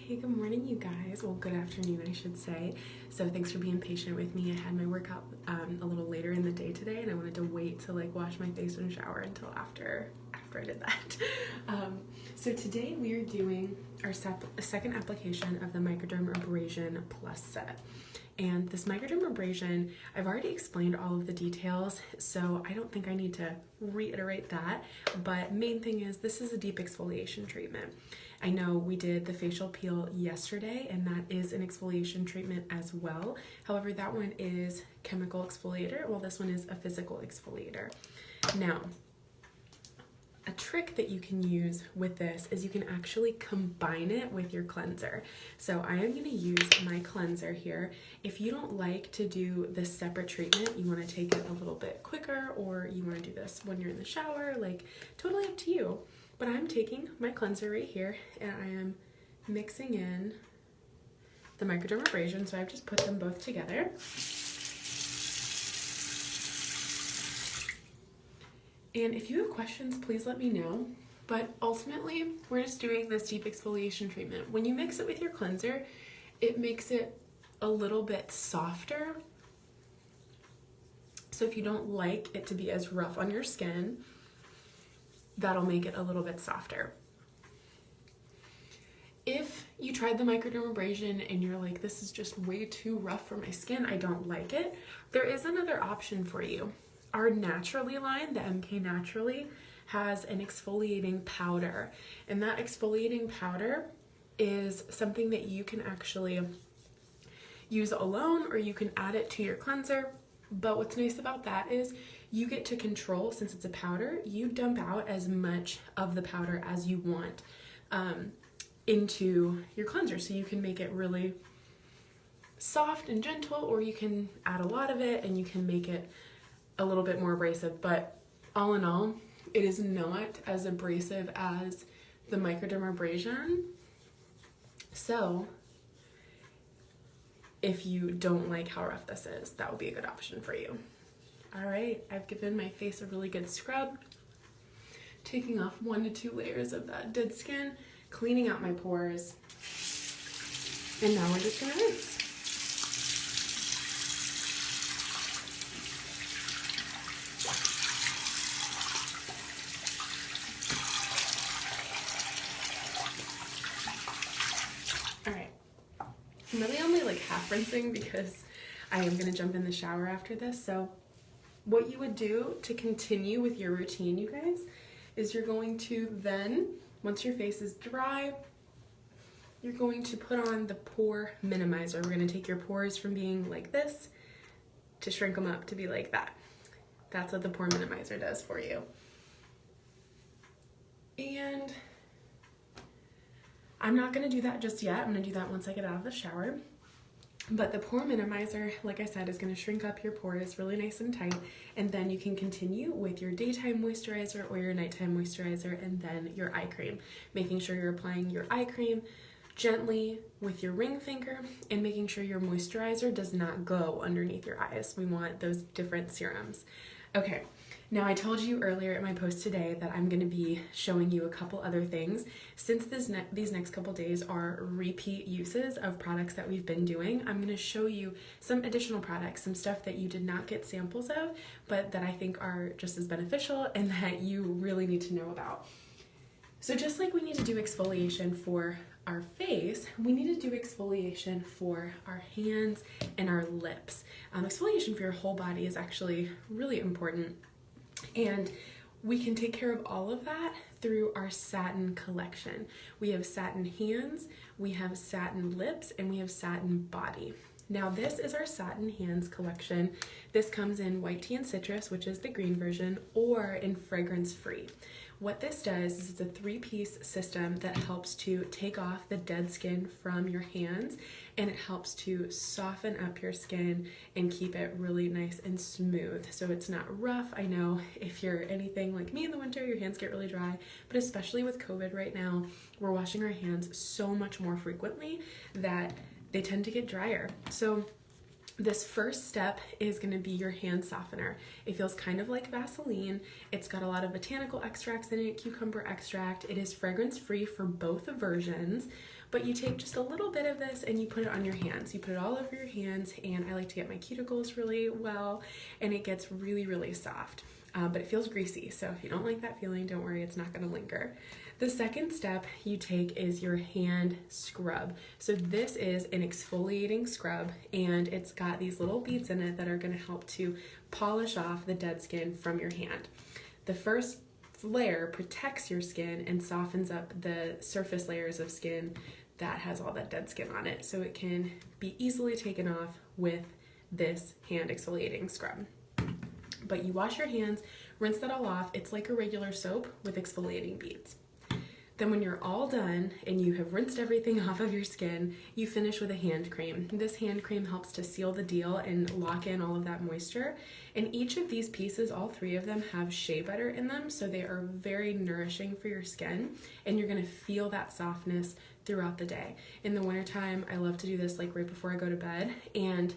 Hey, good morning, you guys. Well, good afternoon, I should say. So thanks for being patient with me. I had my workout a little later in the day today, and I wanted to wait to wash my face and shower until after I did that. So today we are doing our second application of the Microdermabrasion Plus set. And this Microdermabrasion, I've already explained all of the details, so I don't think I need to reiterate that. But main thing is, this is a deep exfoliation treatment. I know we did the facial peel yesterday, and that is an exfoliation treatment as well. However, that one is chemical exfoliator, while this one is a physical exfoliator. Now, a trick that you can use with this is you can actually combine it with your cleanser. So I am going to use my cleanser here. If you don't like to do this separate treatment, you want to take it a little bit quicker, or you want to do this when you're in the shower, totally up to you. But I'm taking my cleanser right here, and I am mixing in the Microdermabrasion, so I've just put them both together. And if you have questions, please let me know. But ultimately, we're just doing this deep exfoliation treatment. When you mix it with your cleanser, it makes it a little bit softer. So if you don't like it to be as rough on your skin, that'll make it a little bit softer. If you tried the Microdermabrasion and you're like, this is just way too rough for my skin, I don't like it, there is another option for you. Our Naturally line, the MK Naturally, has an exfoliating powder. And that exfoliating powder is something that you can actually use alone, or you can add it to your cleanser. But what's nice about that is you get to control, since it's a powder, you dump out as much of the powder as you want into your cleanser. So you can make it really soft and gentle, or you can add a lot of it and you can make it a little bit more abrasive. But all in all, it is not as abrasive as the Microdermabrasion. So if you don't like how rough this is, that would be a good option for you. All right, I've given my face a really good scrub, taking off 1 to 2 layers of that dead skin, cleaning out my pores, and now we're just gonna rinse. All right, I'm really only half rinsing because I am gonna jump in the shower after this. So what you would do to continue with your routine, you guys, is you're going to then, once your face is dry, you're going to put on the pore minimizer. We're gonna take your pores from being like this to shrink them up to be like that. That's what the pore minimizer does for you. And I'm not gonna do that just yet. I'm gonna do that once I get out of the shower. But the pore minimizer, like I said, is going to shrink up your pores really nice and tight, and then you can continue with your daytime moisturizer or your nighttime moisturizer, and then your eye cream. Making sure you're applying your eye cream gently with your ring finger, and making sure your moisturizer does not go underneath your eyes. We want those different serums. Okay, now I told you earlier in my post today that I'm going to be showing you a couple other things. Since these next couple days are repeat uses of products that we've been doing, I'm going to show you some additional products, some stuff that you did not get samples of, but that I think are just as beneficial and that you really need to know about. So just like we need to do exfoliation for our face, we need to do exfoliation for our hands and our lips. Exfoliation for your whole body is actually really important. And we can take care of all of that through our Satin collection. We have Satin Hands, we have Satin Lips, and we have Satin Body. Now this is our Satin Hands collection. This comes in white tea and citrus, which is the green version, or in fragrance free. What this does is it's a 3-piece system that helps to take off the dead skin from your hands, and it helps to soften up your skin and keep it really nice and smooth so it's not rough. I know if you're anything like me in the winter, your hands get really dry, but especially with COVID right now, we're washing our hands so much more frequently that they tend to get drier. So This first step is going to be your hand softener. It feels kind of like Vaseline. It's got a lot of botanical extracts in it, cucumber extract. It is fragrance free for both versions, but you take just a little bit of this and you put it on your hands. You put it all over your hands, and I like to get my cuticles really well, and it gets really, really soft. But it feels greasy, so if you don't like that feeling, don't worry, it's not going to linger. The second step you take is your hand scrub. So this is an exfoliating scrub, and it's got these little beads in it that are going to help to polish off the dead skin from your hand. The first layer protects your skin and softens up the surface layers of skin that has all that dead skin on it, so it can be easily taken off with this hand exfoliating scrub. But you wash your hands, rinse that all off. It's like a regular soap with exfoliating beads. Then when you're all done and you have rinsed everything off of your skin, you finish with a hand cream. This hand cream helps to seal the deal and lock in all of that moisture. And each of these pieces, all three of them, have shea butter in them, so they are very nourishing for your skin, and you're gonna feel that softness throughout the day. In the wintertime, I love to do this like right before I go to bed, and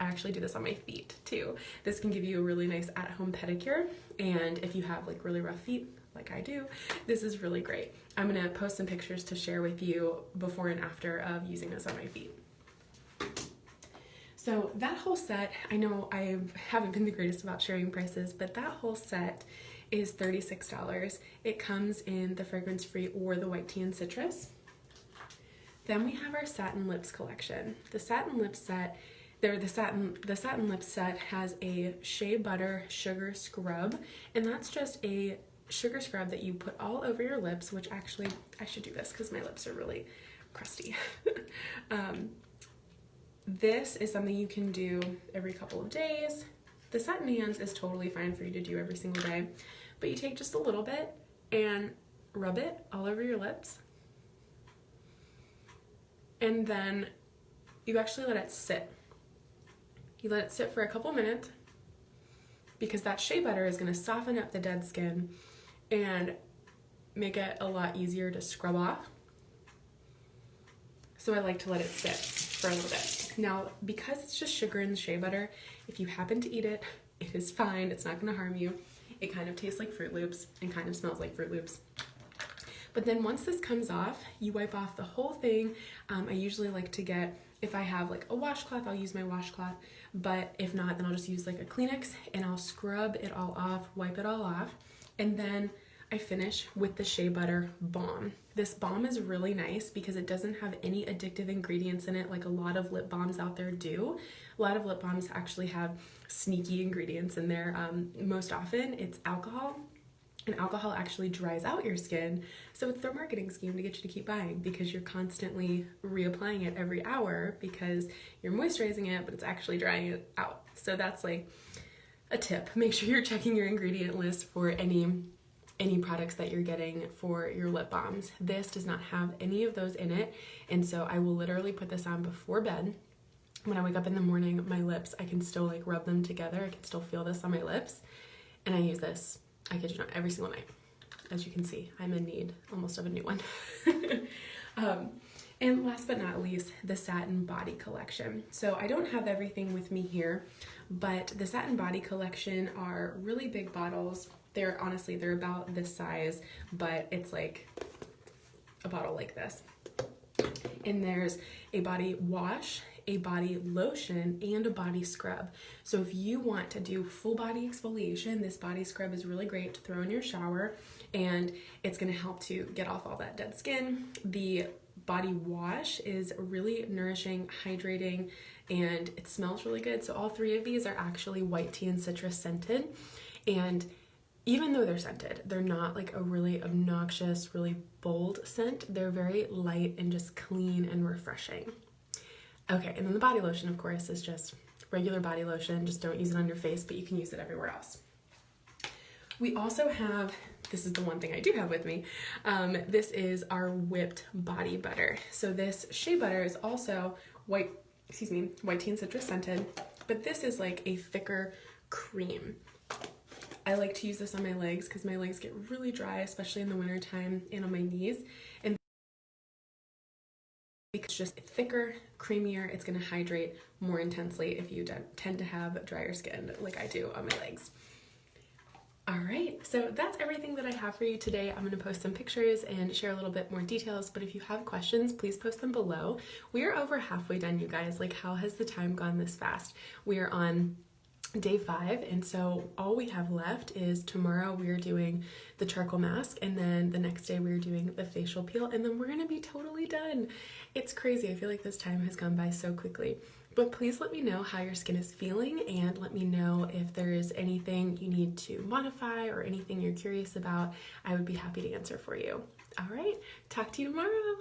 I actually do this on my feet too. This can give you a really nice at-home pedicure, and if you have like really rough feet, like I do, this is really great. I'm gonna post some pictures to share with you before and after of using this on my feet. So that whole set, I know I haven't been the greatest about sharing prices, but that whole set is $36. It comes in the fragrance-free or the white tea and citrus. Then we have our Satin Lips collection. The Satin Lip Set, the Satin Lip Set has a shea butter sugar scrub, and that's just a sugar scrub that you put all over your lips, which actually, I should do this because my lips are really crusty. This is something you can do every couple of days. The Satin Hands is totally fine for you to do every single day, but you take just a little bit and rub it all over your lips, and then you actually let it sit. You let it sit for a couple minutes because that shea butter is going to soften up the dead skin and make it a lot easier to scrub off. So I like to let it sit for a little bit. Now, because it's just sugar and shea butter, if you happen to eat it, it is fine. It's not going to harm you. It kind of tastes like Fruit Loops and kind of smells like Fruit Loops. But then once this comes off, you wipe off the whole thing. I usually like to get, if I have like a washcloth, I'll use my washcloth, but if not, then I'll just use like a Kleenex and I'll scrub it all off, wipe it all off, and then I finish with the shea butter balm. This balm is really nice because it doesn't have any addictive ingredients in it like a lot of lip balms out there do. A lot of lip balms actually have sneaky ingredients in there. Most often it's alcohol, and alcohol actually dries out your skin. So it's their marketing scheme to get you to keep buying because you're constantly reapplying it every hour because you're moisturizing it, but it's actually drying it out. So that's like a tip. Make sure you're checking your ingredient list for any products that you're getting for your lip balms. This does not have any of those in it, and so I will literally put this on before bed. When I wake up in the morning, my lips, I can still like rub them together. I can still feel this on my lips, and I use this, I kid you not, every single night. As you can see, I'm in need almost of a new one. And last but not least, the Satin Body Collection. So I don't have everything with me here, but the Satin Body Collection are really big bottles. They're about this size, but it's like a bottle like this. And there's a body wash, a body lotion, and a body scrub. So if you want to do full body exfoliation, this body scrub is really great to throw in your shower, and it's gonna help to get off all that dead skin. The body wash is really nourishing, hydrating, and it smells really good. So all three of these are actually white tea and citrus scented, and even though they're scented, they're not like a really obnoxious, really bold scent. They're very light and just clean and refreshing. Okay, and then the body lotion, of course, is just regular body lotion. Just don't use it on your face, but you can use it everywhere else. We also have, this is the one thing I do have with me, this is our whipped body butter. So this shea butter is also white tea and citrus scented, but this is like a thicker cream. I like to use this on my legs because my legs get really dry, especially in the wintertime, and on my knees. And because it's just thicker, creamier. It's going to hydrate more intensely if you tend to have drier skin like I do on my legs. All right, so that's everything that I have for you today. I'm going to post some pictures and share a little bit more details, but if you have questions, please post them below. We are over halfway done, you guys. Like, how has the time gone this fast? We are on day 5, and so all we have left is tomorrow we are doing the charcoal mask, and then the next day we are doing the facial peel, and then we're gonna be totally done. It's crazy. I feel like this time has gone by so quickly. But please let me know how your skin is feeling, and let me know if there is anything you need to modify or anything you're curious about. I would be happy to answer for you. All right, talk to you tomorrow.